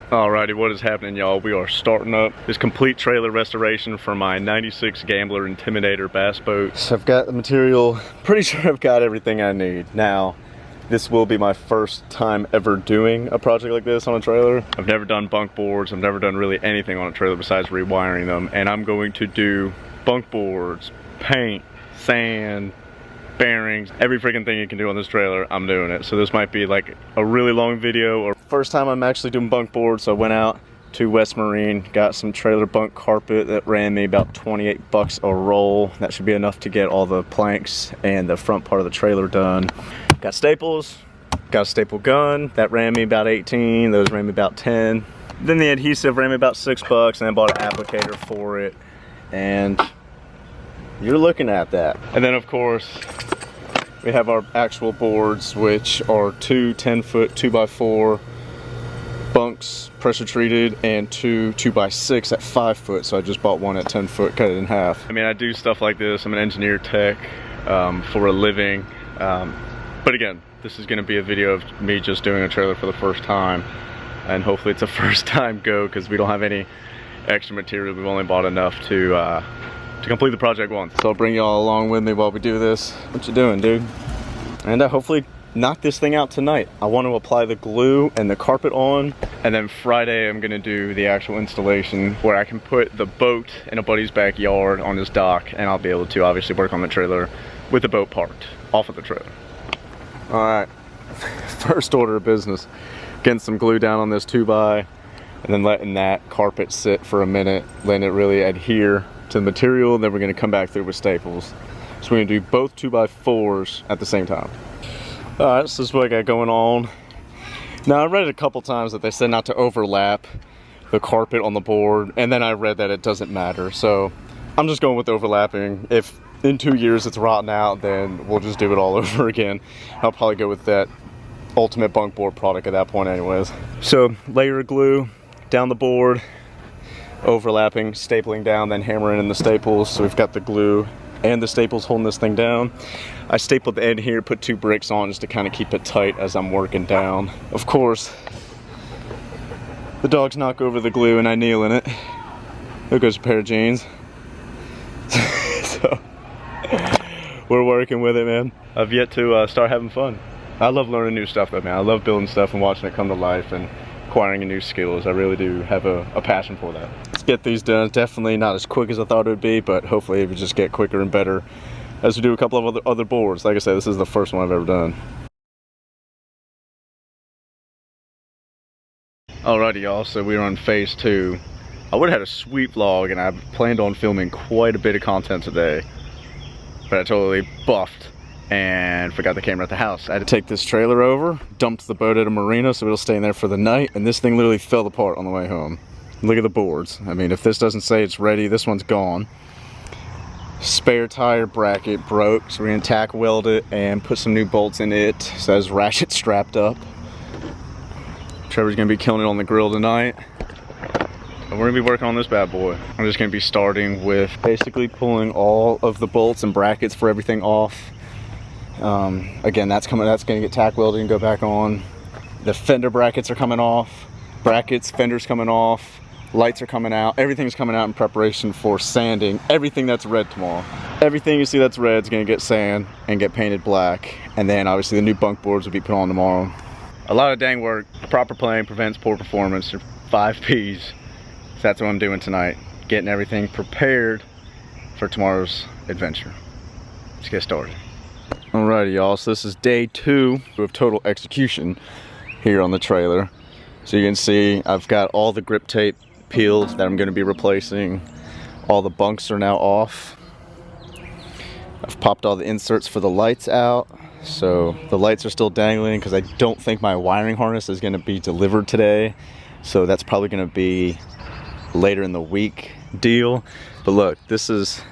Alrighty, what is happening, y'all? We are starting up this complete trailer restoration for my 96 Gambler Intimidator bass boat. So I've got the material, pretty sure I've got everything I need. Now, this will be my first time ever doing a project like this on a trailer. I've never done bunk boards, I've never done really anything on a trailer besides rewiring them, and I'm going to do bunk boards, paint, sand, bearings, every freaking thing you can do on this trailer, I'm doing it. So this might be like a really long video. Or first time I'm actually doing bunk boards, so I went out to West Marine, got some trailer bunk carpet that ran me about 28 bucks a roll. That should be enough to get all the planks and the front part of the trailer done. Got staples, got a staple gun, that ran me about 18, those ran me about 10. Then the adhesive ran me about 6 bucks, and I bought an applicator for it, and you're looking at that. And then of course, we have our actual boards, which are two 10-foot 2x4 bunks, pressure treated, and two 2x6 at 5 foot. So I just bought one at 10 foot, cut it in half. I mean, I do stuff like this. I'm an engineer tech for a living. But again, this is gonna be a video of me just doing a trailer for the first time. And hopefully it's a first time go, because we don't have any extra material. We've only bought enough to complete the project once. So I'll bring y'all along with me while we do this. What you doing, dude? And hopefully knock this thing out tonight. I want to apply the glue and the carpet on, and then Friday I'm gonna do the actual installation where I can put the boat in a buddy's backyard on his dock, and I'll be able to obviously work on the trailer with the boat parked off of the trailer. All right, first order of business, getting some glue down on this 2x, and then letting that carpet sit for a minute, letting it really adhere to the material. Then we're going to come back through with staples. So we're going to do both 2x4s at the same time. Alright, so this is what I got going on. Now, I read it a couple times that they said not to overlap the carpet on the board, and then I read that it doesn't matter. So I'm just going with overlapping. If in 2 years it's rotten out, then we'll just do it all over again. I'll probably go with that ultimate bunk board product at that point anyways. So layer of glue down the board, overlapping, stapling down, then hammering in the staples. So we've got the glue and the staples holding this thing down. I stapled the end here, put 2 bricks on just to kind of keep it tight as I'm working down. Of course, the dogs knock over the glue and I kneel in it. There goes a pair of jeans. So we're working with it, man. I've yet to start having fun. I love learning new stuff though, man. I love building stuff and watching it come to life and acquiring new skills. I really do have a passion for that. Let's get these done. Definitely not as quick as I thought it would be, but hopefully it would just get quicker and better as we do a couple of other boards. Like I said, this is the first one I've ever done. Alrighty, y'all, so we're on phase 2. I would have had a sweet vlog, and I planned on filming quite a bit of content today, but I totally buffed and forgot the camera at the house. I had to take this trailer over, dumped the boat at a marina so it'll stay in there for the night, and this thing literally fell apart on the way home. Look at the boards. I mean, if this doesn't say it's ready, this one's gone. Spare tire bracket broke, so we're gonna tack weld it and put some new bolts in it so it has ratchet strapped up. Trevor's gonna be killing it on the grill tonight. And we're gonna be working on this bad boy. I'm just gonna be starting with basically pulling all of the bolts and brackets for everything off. Again, that's gonna get tack welded and go back on. The fender brackets are coming off. Brackets, fenders coming off. Lights are coming out. Everything's coming out in preparation for sanding everything that's red tomorrow. Everything you see that's red is gonna get sand and get painted black. And then obviously the new bunk boards will be put on tomorrow. A lot of dang work. Proper planning prevents poor performance. 5 P's. So that's what I'm doing tonight. Getting everything prepared for tomorrow's adventure. Let's get started. Alrighty, y'all, so this is day 2 of total execution here on the trailer. So you can see I've got all the grip tape peeled that I'm going to be replacing. All the bunks are now off. I've popped all the inserts for the lights out. So the lights are still dangling because I don't think my wiring harness is going to be delivered today. So that's probably going to be later in the week deal. But look, this is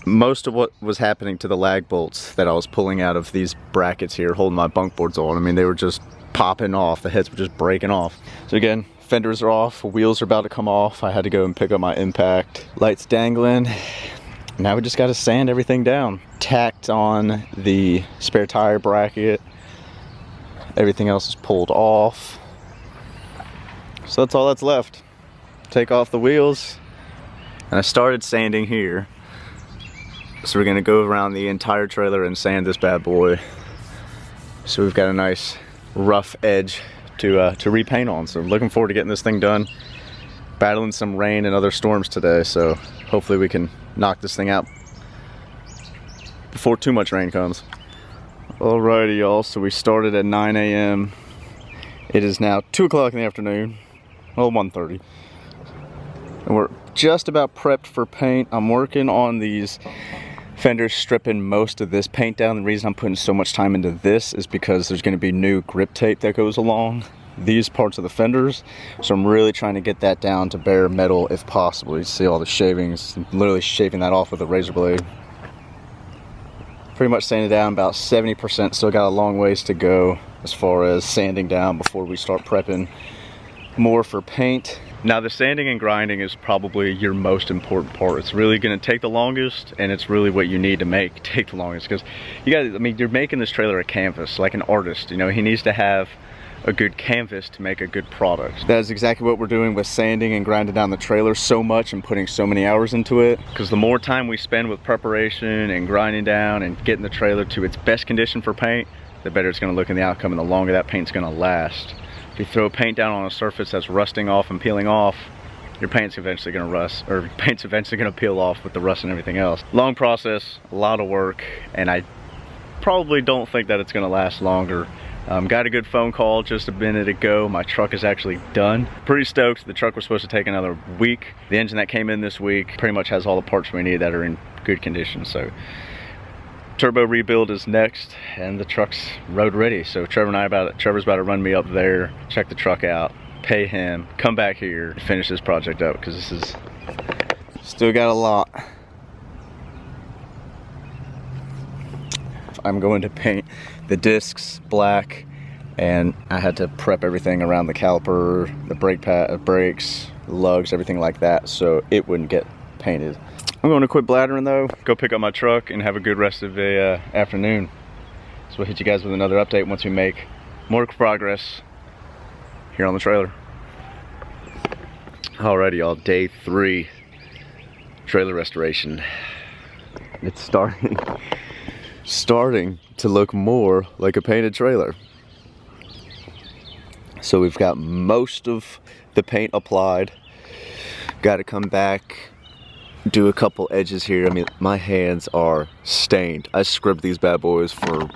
most of what was happening to the lag bolts that I was pulling out of these brackets here holding my bunk boards on. I mean, they were just popping off. The heads were just breaking off. So again, fenders are off, wheels are about to come off. I had to go and pick up my impact. Lights dangling. Now we just got to sand everything down. Tacked on the spare tire bracket. Everything else is pulled off. So that's all that's left. Take off the wheels. And I started sanding here. So we're gonna go around the entire trailer and sand this bad boy. So we've got a nice rough edge to repaint on. So looking forward to getting this thing done. Battling some rain and other storms today, so hopefully we can knock this thing out before too much rain comes. Alrighty y'all, so we started at 9 a.m. It is now 2 o'clock in the afternoon, well 1:30. And we're just about prepped for paint. I'm working on these fenders, stripping most of this paint down. The reason I'm putting so much time into this is because there's going to be new grip tape that goes along these parts of the fenders, so I'm really trying to get that down to bare metal if possible. You see all the shavings, I'm literally shaving that off with a razor blade. Pretty much sanded down about 70%, still got a long ways to go as far as sanding down before we start prepping more for paint. Now the sanding and grinding is probably your most important part. It's really going to take the longest, and it's really what you need to make take the longest, because you got, I mean, you're making this trailer a canvas, like an artist, you know, he needs to have a good canvas to make a good product. That is exactly what we're doing with sanding and grinding down the trailer so much and putting so many hours into it. Because the more time we spend with preparation and grinding down and getting the trailer to its best condition for paint, the better it's going to look in the outcome and the longer that paint's going to last. If you throw paint down on a surface that's rusting off and peeling off, your paint's eventually going to rust, or paint's eventually going to peel off with the rust and everything else. Long process, a lot of work, and I probably don't think that it's going to last longer. Got a good phone call just a minute ago. My truck is actually done. Pretty stoked. The truck was supposed to take another week. The engine that came in this week pretty much has all the parts we need that are in good condition. So turbo rebuild is next, and the truck's road ready. So Trevor's about to run me up there, check the truck out, pay him, come back here, and finish this project up, because this is still got a lot. I'm going to paint the discs black, and I had to prep everything around the caliper, the brake pad, brakes, lugs, everything like that, so it wouldn't get painted. I'm going to quit blathering though, go pick up my truck, and have a good rest of the afternoon. So we'll hit you guys with another update once we make more progress here on the trailer. Alrighty y'all, day 3 trailer restoration. It's starting to look more like a painted trailer. So we've got most of the paint applied. Got to come back, do a couple edges here. I mean, my hands are stained. I scrubbed these bad boys for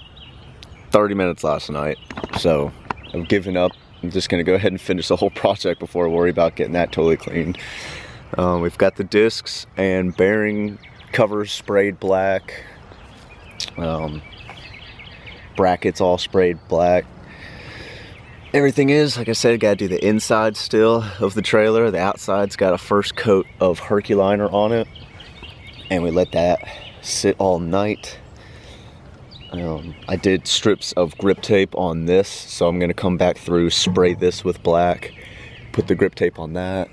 30 minutes last night, so I've given up. I'm just gonna go ahead and finish the whole project before I worry about getting that totally cleaned. We've got the discs and bearing covers sprayed black. Brackets all sprayed black. Everything is, like I said, gotta do the inside still of the trailer. The outside's got a first coat of Herculiner on it, and we let that sit all night. I did strips of grip tape on this, so I'm gonna come back through, spray this with black, put the grip tape on that.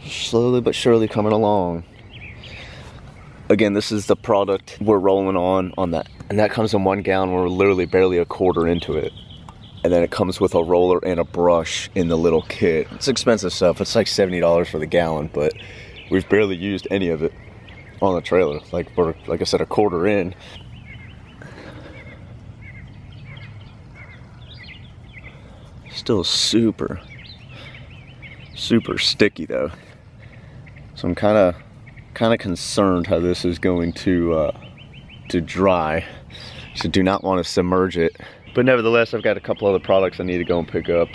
Slowly but surely coming along. Again, this is the product we're rolling on that, and that comes in 1 gallon. We're literally barely a quarter into it, and then it comes with a roller and a brush in the little kit. It's expensive stuff. It's like $70 for the gallon, but we've barely used any of it on the trailer. Like we're, like I said, a quarter in. Still super sticky though, so I'm kind of concerned how this is going to dry. So do not want to submerge it. But nevertheless, I've got a couple other products I need to go and pick up.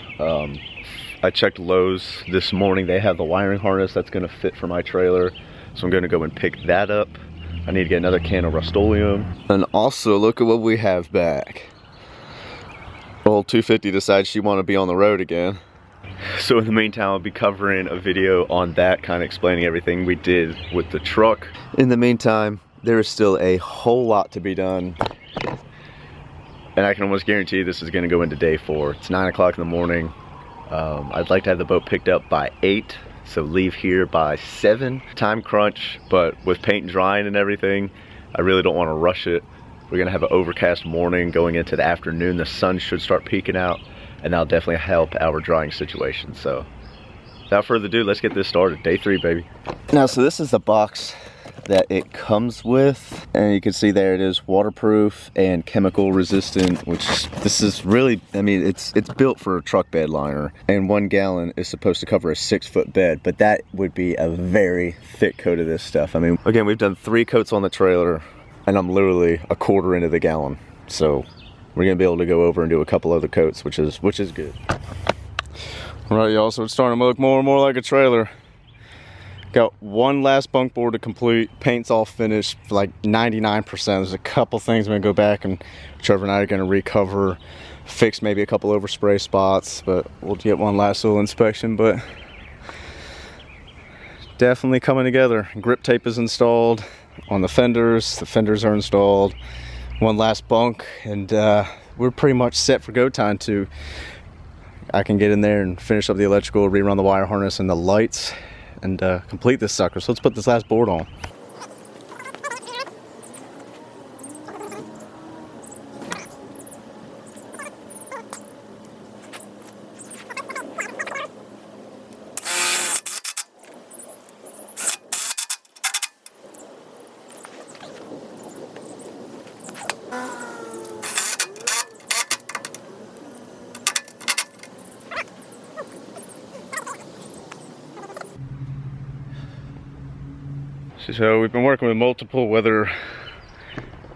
I checked Lowe's this morning. They have the wiring harness that's going to fit for my trailer, so I'm going to go and pick that up. I need to get another can of Rust-Oleum. And also, look at what we have back. Old 250 decides she want to be on the road again. So in the meantime, I'll be covering a video on that, kind of explaining everything we did with the truck. In the meantime, there is still a whole lot to be done, and I can almost guarantee this is going to go into day 4. It's 9 o'clock in the morning. I'd like to have the boat picked up by 8, so leave here by 7. Time crunch, but with paint drying and everything, I really don't want to rush it. We're gonna have an overcast morning going into the afternoon. The sun should start peeking out, and that'll definitely help our drying situation. So without further ado, let's get this started. Day 3, baby. Now, so this is the box that it comes with, and you can see there it is waterproof and chemical resistant, which this is really, I mean, it's built for a truck bed liner, and 1 gallon is supposed to cover a 6-foot bed, but that would be a very thick coat of this stuff. I mean, again, we've done 3 coats on the trailer, and I'm literally a quarter into the gallon, so we're gonna be able to go over and do a couple other coats, which is good. All right, y'all, so it's starting to look more and more like a trailer. Got 1 last bunk board to complete. Paint's all finished, like 99%. There's a couple things I'm gonna go back and Trevor and I are gonna recover, fix maybe a couple overspray spots, but we'll get 1 last little inspection. But definitely coming together. Grip tape is installed on the fenders. The fenders are installed. 1 last bunk, and we're pretty much set for go time to. I can get in there and finish up the electrical, rerun the wire harness and the lights, and complete this sucker. So let's put this last board on. So we've been working with multiple weather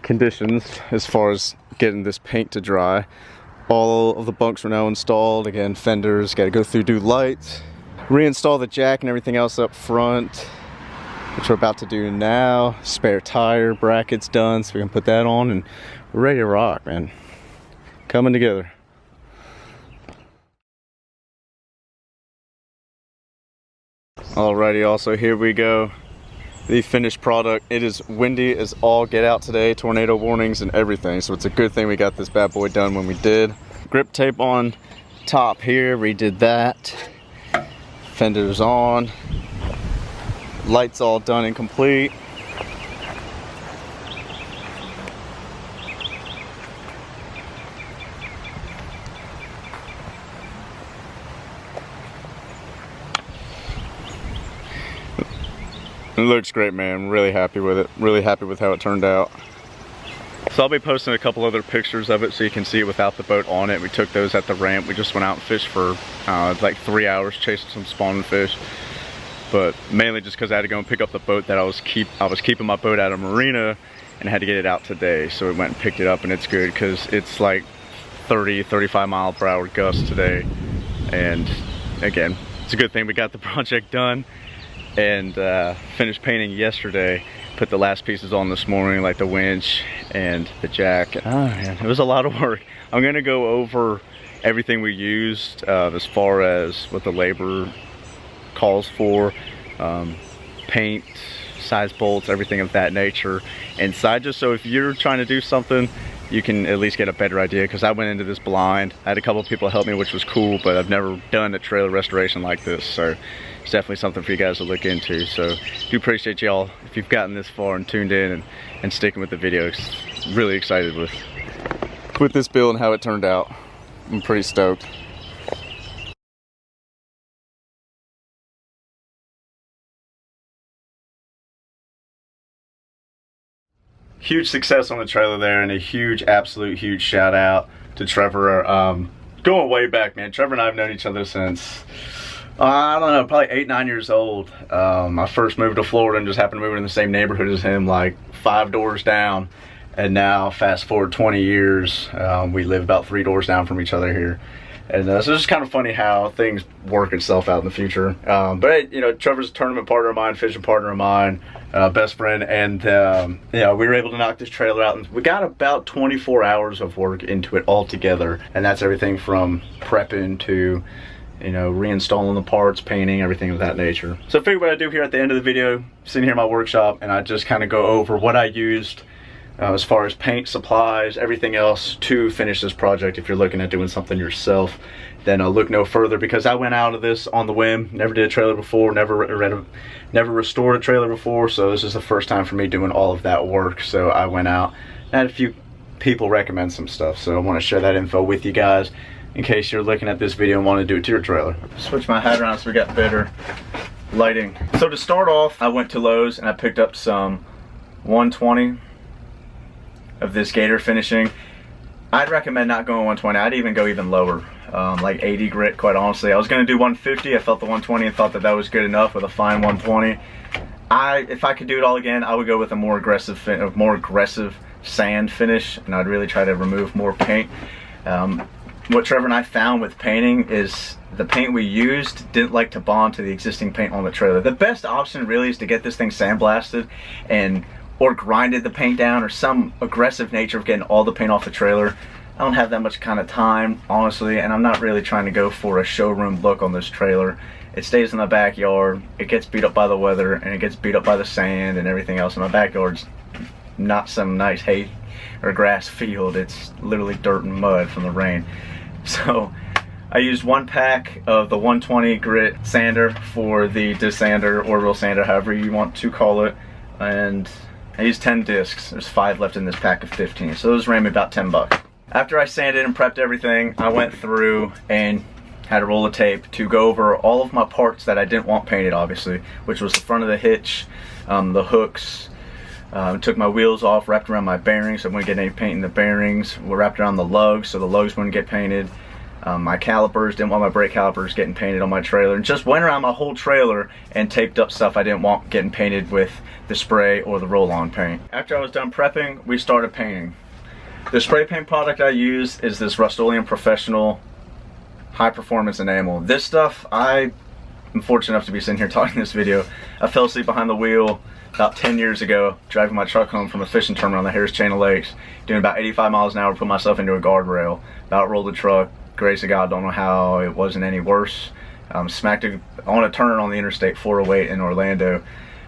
conditions as far as getting this paint to dry. All of the bunks are now installed. Again, fenders, got to go through, do lights, reinstall the jack and everything else up front, which we're about to do now. Spare tire brackets done, so we can put that on, and we're ready to rock, man. Coming together. Alrighty, also here we go. The finished product. It is windy as all get out today, tornado warnings and everything, so it's a good thing we got this bad boy done when we did. Grip tape on top here, redid that. Fenders on, lights all done and complete. It looks great, man. I'm really happy with it. Really happy with how it turned out. So I'll be posting a couple other pictures of it so you can see it without the boat on it. We took those at the ramp. We just went out and fished for like 3 hours, chasing some spawning fish. But mainly just because I had to go and pick up the boat that I was keeping my boat at a marina and had to get it out today. So we went and picked it up, and it's good because it's like 30-35 mile per hour gusts today. And again, it's a good thing we got the project done. And finished painting yesterday. Put the last pieces on this morning, like the winch and the jack. Oh man, it was a lot of work. I'm gonna go over everything we used as far as what the labor calls for, paint, size bolts, everything of that nature inside, just so if you're trying to do something, you can at least get a better idea, because I went into this blind. I had a couple of people help me, which was cool, but I've never done a trailer restoration like this, so it's definitely something for you guys to look into. So do appreciate y'all if you've gotten this far and tuned in and sticking with the videos. Really excited with this build and how it turned out. I'm pretty stoked. Huge success on the trailer there, and a huge, absolute huge shout out to Trevor. Going way back, man. Trevor and I have known each other since, I don't know, probably 8-9 years old. I first moved to Florida and just happened to move in the same neighborhood as him, like 5 doors down. And now, fast forward 20 years, we live about 3 doors down from each other here. And so it's just kind of funny how things work itself out in the future. But you know, Trevor's a tournament partner of mine, fishing partner of mine, best friend, and you know, we were able to knock this trailer out, and we got about 24 hours of work into it all together. And that's everything from prepping to, you know, reinstalling the parts, painting, everything of that nature. So I figured what I do here at the end of the video, sitting here in my workshop, and I just kind of go over what I used as far as paint, supplies, everything else to finish this project. If you're looking at doing something yourself, then look no further, because I went out of this on the whim. Never did a trailer before, never restored a trailer before, so this is the first time for me doing all of that work. So I went out and had a people recommend some stuff, so I want to share that info with you guys in case you're looking at this video and want to do it to your trailer. Switch my hat around so we got better lighting. So to start off, I went to Lowe's and I picked up some 120 of this Gator finishing. I'd recommend not going 120. I'd even go even lower, like 80 grit, quite honestly. I was going to do 150. I felt the 120 and thought that that was good enough with a fine 120. If I could do it all again, I would go with a more aggressive sand finish, and I'd really try to remove more paint. What Trevor and I found with painting is the paint we used didn't like to bond to the existing paint on the trailer. The best option really is to get this thing sandblasted or grinded the paint down, or some aggressive nature of getting all the paint off the trailer. I don't have that much kind of time, honestly, and I'm not really trying to go for a showroom look on this trailer. It stays in the backyard, it gets beat up by the weather, and it gets beat up by the sand and everything else. In my backyard's not some nice hay or grass field, it's literally dirt and mud from the rain. So I used 1 pack of the 120 grit sander for the disander or real sander, however you want to call it, and I used 10 discs. There's 5 left in this pack of 15, so those ran me about 10 bucks. After I sanded and prepped everything, I went through and had a roll of tape to go over all of my parts that I didn't want painted, obviously, which was the front of the hitch, the hooks. Took my wheels off, wrapped around my bearings so I wouldn't get any paint in the bearings. We wrapped around the lugs so the lugs wouldn't get painted. My calipers, didn't want my brake calipers getting painted on my trailer. And just went around my whole trailer and taped up stuff I didn't want getting painted with the spray or the roll-on paint. After I was done prepping, we started painting. The spray paint product I use is this Rust-Oleum Professional High Performance Enamel. This stuff, I am fortunate enough to be sitting here talking this video. I fell asleep behind the wheel about 10 years ago, driving my truck home from a fishing terminal on the Harris Chain of Lakes, doing about 85 miles an hour, put myself into a guardrail, about rolled the truck. Grace of God, don't know how it wasn't any worse. Smacked it on a turn on the Interstate 408 in Orlando,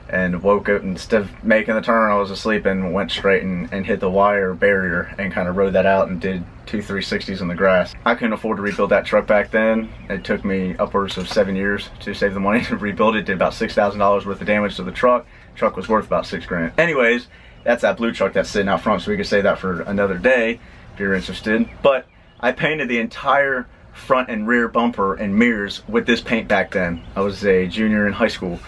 and woke up, instead of making the turn, I was asleep and went straight and hit the wire barrier and kind of rode that out and did 2 360s in the grass. I couldn't afford to rebuild that truck back then. It took me upwards of 7 years to save the money to rebuild it. Did about $6,000 worth of damage to the truck. Truck was worth about $6 grand. Anyways, that's that blue truck that's sitting out front, so we could save that for another day if you're interested. But I painted the entire front and rear bumper and mirrors with this paint back then. I was a junior in high school,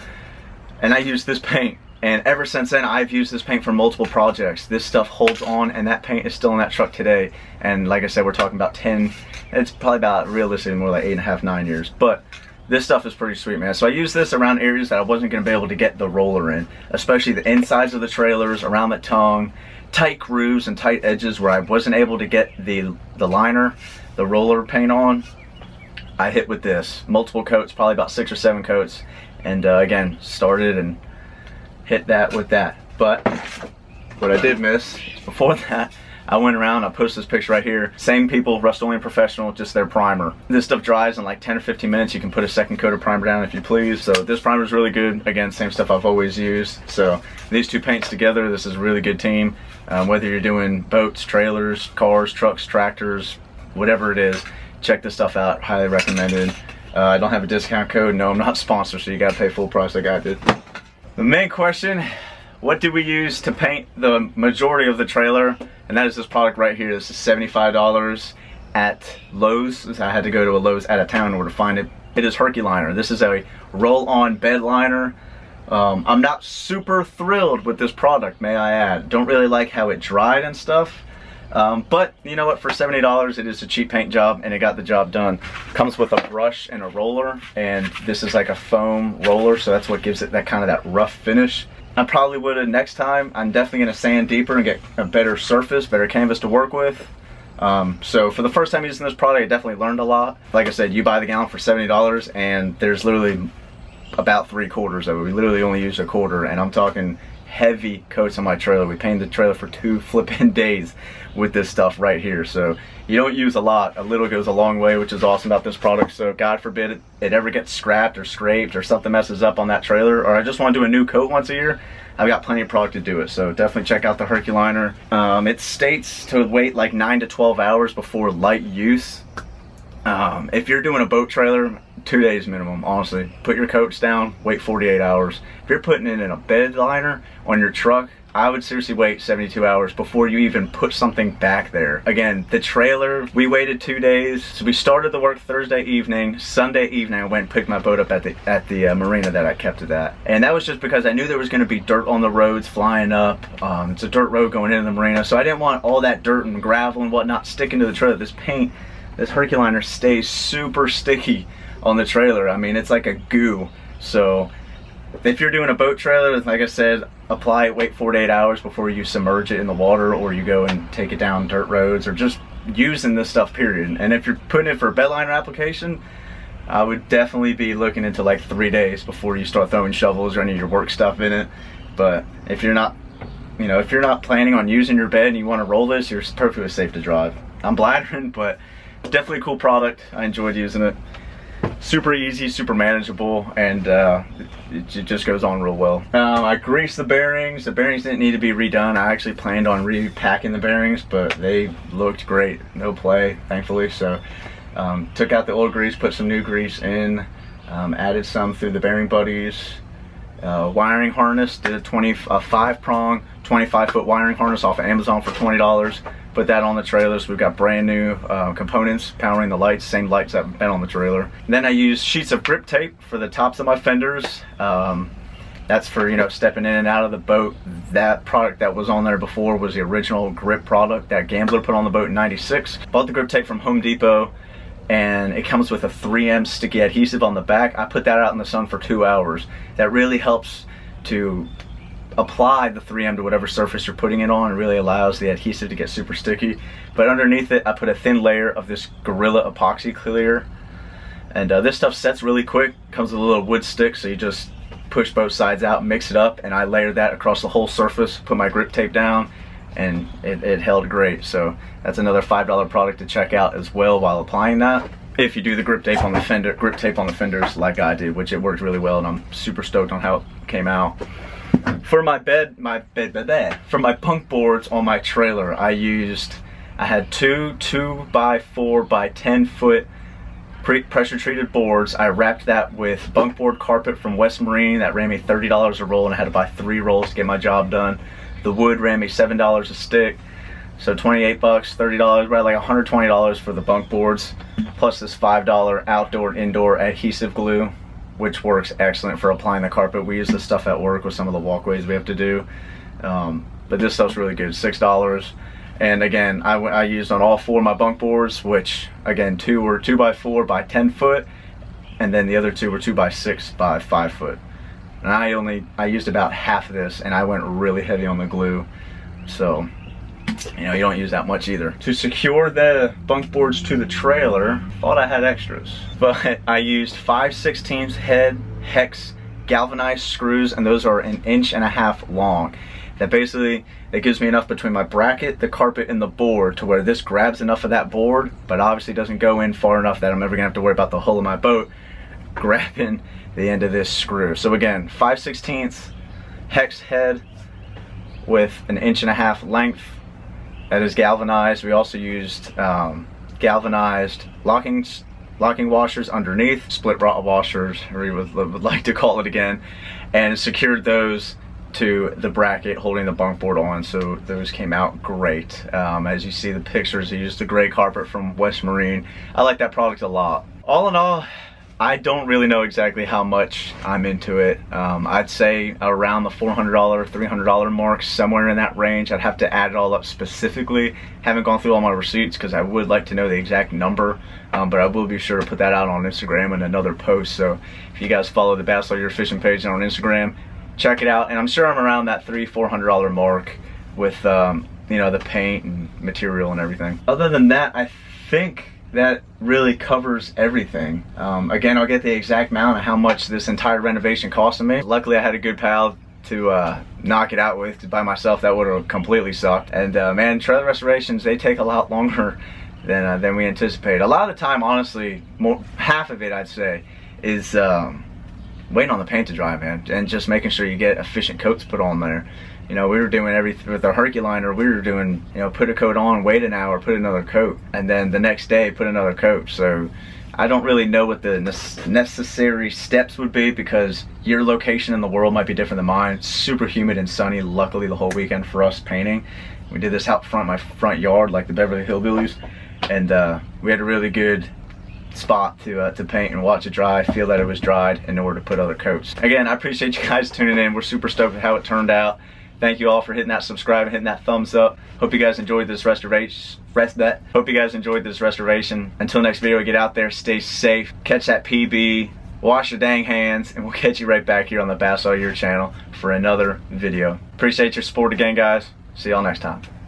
and I used this paint, and ever since then I've used this paint for multiple projects. This stuff holds on, and that paint is still in that truck today. And like I said, we're talking about 10, it's probably about, realistically, more like 8.5, 9 years. But this stuff is pretty sweet, man. So I use this around areas that I wasn't going to be able to get the roller in, especially the insides of the trailers, around the tongue, tight grooves and tight edges where I wasn't able to get the liner, the roller paint on. I hit with this, multiple coats, probably about 6 or 7 coats, and again, started and hit that with that. But what I did miss is before that, I went around, I posted this picture right here. Same people, Rust-Oleum Professional, just their primer. This stuff dries in like 10 or 15 minutes. You can put a second coat of primer down if you please. So this primer is really good. Again, same stuff I've always used. So these two paints together, this is a really good team. Whether you're doing boats, trailers, cars, trucks, tractors, whatever it is, check this stuff out. Highly recommended. I don't have a discount code. No, I'm not sponsored, so you gotta pay full price like I did. The main question, what did we use to paint the majority of the trailer? And that is this product right here. This is $75 at Lowe's. I had to go to a Lowe's out of town in order to find it. It is Herculiner. This is a roll-on bed liner. I'm not super thrilled with this product, may I add. Don't really like how it dried and stuff. But you know what, for $70 it is a cheap paint job, and it got the job done. Comes with a brush and a roller, and this is like a foam roller, so that's what gives it that kind of that rough finish. I probably would have next time. I'm definitely going to sand deeper and get a better surface, better canvas to work with. So for the first time using this product, I definitely learned a lot. Like I said, you buy the gallon for $70, and there's literally about 3/4 of it. We literally only used 1/4, and I'm talking heavy coats on my trailer. We painted the trailer for 2 flipping days with this stuff right here. So you don't use a lot. A little goes a long way, which is awesome about this product. So God forbid it ever gets scrapped or scraped or something messes up on that trailer, or I just want to do a new coat once a year, I've got plenty of product to do it. So definitely check out the Herculiner. It states to wait like 9 to 12 hours before light use. If you're doing a boat trailer, 2 days minimum, honestly. Put your coats down, wait 48 hours. If you're putting it in a bed liner on your truck, I would seriously wait 72 hours before you even put something back there. Again, the trailer, we waited 2 days. So we started the work Thursday evening. Sunday evening, I went and picked my boat up at the marina that I kept it at. And that was just because I knew there was gonna be dirt on the roads flying up. It's a dirt road going into the marina. So I didn't want all that dirt and gravel and whatnot sticking to the trailer. This paint, this Herculiner stays super sticky on the trailer. I mean, it's like a goo. So if you're doing a boat trailer, like I said, apply it, wait 4 to 8 hours before you submerge it in the water, or you go and take it down dirt roads, or just using this stuff, period. And if you're putting it for a bedliner application, I would definitely be looking into like 3 days before you start throwing shovels or any of your work stuff in it. But if you're not, you know, if you're not planning on using your bed and you want to roll this, you're perfectly safe to drive. I'm blathering, but definitely a cool product. I enjoyed using it. Super easy, super manageable, and it just goes on real well. I greased the bearings. The bearings didn't need to be redone. I actually planned on repacking the bearings, but they looked great. No play, thankfully. So took out the old grease, put some new grease in, added some through the bearing buddies. Wiring harness, did a 5-prong, 25-foot wiring harness off of Amazon for $20. Put that on the trailer, so we've got brand new components powering the lights, same lights that have been on the trailer. And then I used sheets of grip tape for the tops of my fenders. That's for, you know, stepping in and out of the boat. That product that was on there before was the original grip product that Gambler put on the boat in '96. Bought the grip tape from Home Depot, and it comes with a 3M sticky adhesive on the back. I put that out in the sun for 2 hours. That really helps to apply the 3M to whatever surface you're putting it on. It really allows the adhesive to get super sticky. But underneath it, I put a thin layer of this Gorilla epoxy clear. And this stuff sets really quick. Comes with a little wood stick, so you just push both sides out, mix it up, and I layered that across the whole surface, put my grip tape down, and it held great. So that's another $5 product to check out as well while applying that. If you do the grip tape on the fenders like I did, which it worked really well, and I'm super stoked on how it came out. For my for my bunk boards on my trailer, I had two 2x4 by 10 foot pressure treated boards. I wrapped that with bunk board carpet from West Marine. That ran me $30 a roll, and I had to buy 3 rolls to get my job done. The wood ran me $7 a stick, so 28 bucks, $30, right, like $120 for the bunk boards, plus this $5 outdoor indoor adhesive glue, which works excellent for applying the carpet. We use this stuff at work with some of the walkways we have to do. But this stuff's really good, $6. And again, I used on all 4 of my bunk boards, which again, 2 were 2x4 by 10 foot, and then the other 2 were 2x6 by 5 foot. And I used about half of this, and I went really heavy on the glue. So, you know, you don't use that much either. To secure the bunk boards to the trailer, thought I had extras, but I used 5/16 head hex galvanized screws, and those are 1.5 inches long. That basically, it gives me enough between my bracket, the carpet, and the board to where this grabs enough of that board, but obviously doesn't go in far enough that I'm ever gonna have to worry about the hull of my boat grabbing the end of this screw. So again, 5/16 hex head with 1.5 inches length. That is galvanized. We also used galvanized locking washers underneath, split rod washers, or you would like to call it again, and secured those to the bracket holding the bunk board on, so those came out great. As you see the pictures, I used the gray carpet from West Marine. I like that product a lot. All in all, I don't really know exactly how much I'm into it. I'd say around the $400, $300 mark, somewhere in that range. I'd have to add it all up specifically. Haven't gone through all my receipts because I would like to know the exact number, but I will be sure to put that out on Instagram in another post. So if you guys follow the Bass Lawyer Fishing page on Instagram, check it out. And I'm sure I'm around that $300-400 mark with you know, the paint and material and everything. Other than that, I think that really covers everything. Again, I'll get the exact amount of how much this entire renovation costed me. Luckily, I had a good pal to knock it out with. By myself, that would have completely sucked. And man, trailer restorations, they take a lot longer than we anticipate. A lot of the time, honestly, half of it, I'd say, is waiting on the paint to dry, man, and just making sure you get efficient coats put on there. You know, we were doing everything with our Herculiner. We were doing, you know, put a coat on, wait an hour, put another coat, and then the next day put another coat. So I don't really know what the necessary steps would be because your location in the world might be different than mine. It's super humid and sunny, luckily the whole weekend for us painting. We did this out front my front yard like the Beverly Hillbillies, and we had a really good spot to paint and watch it dry, feel that it was dried in order to put other coats. Again, I appreciate you guys tuning in. We're super stoked with how it turned out. Thank you all for hitting that subscribe and hitting that thumbs up. Hope you guys enjoyed this restoration. Until next video, get out there, stay safe, catch that PB, wash your dang hands, and we'll catch you right back here on the Bass All Year channel for another video. Appreciate your support again, guys. See y'all next time.